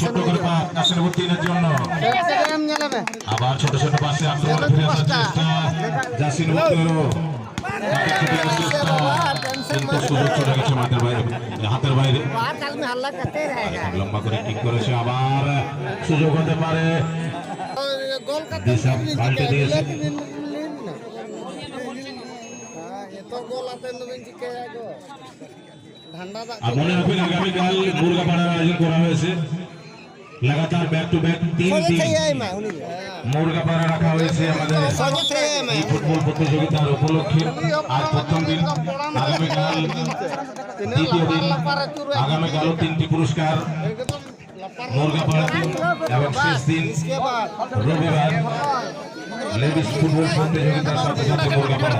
ছোট করে পা কাশিনপুর 3-এর জন্য আবার ছোট ছোট পাশে আক্রমণে ফিরে আসার চেষ্টা জাসিনপুর কিন্তু সুযোগ চলে গেছে মাঠের বাইরে হাতের বাইরে লম্বা করে ঠিক করেছে আবার সুযোগ হতে পারে পাল্টে দিয়েছে আর মনে রাখবেন আগামীকাল মুরগাপাড়ার আয়োজন করা হয়েছে লাগাতার ব্যাক টু ব্যাক 3 মুরগাপাড়া রাখা হয়েছে আমাদের এই ফুটবল প্রতিযোগিতার উপলক্ষে আর প্রথম দিন আগামীকাল দ্বিতীয় দিন আগামীকালও 3টি পুরস্কার মুরগাপাড়া এবং শেষ দিন রবিবার লেডিস ফুটবল প্রতিযোগিতার সাথে সাথে মুরগাপাড়া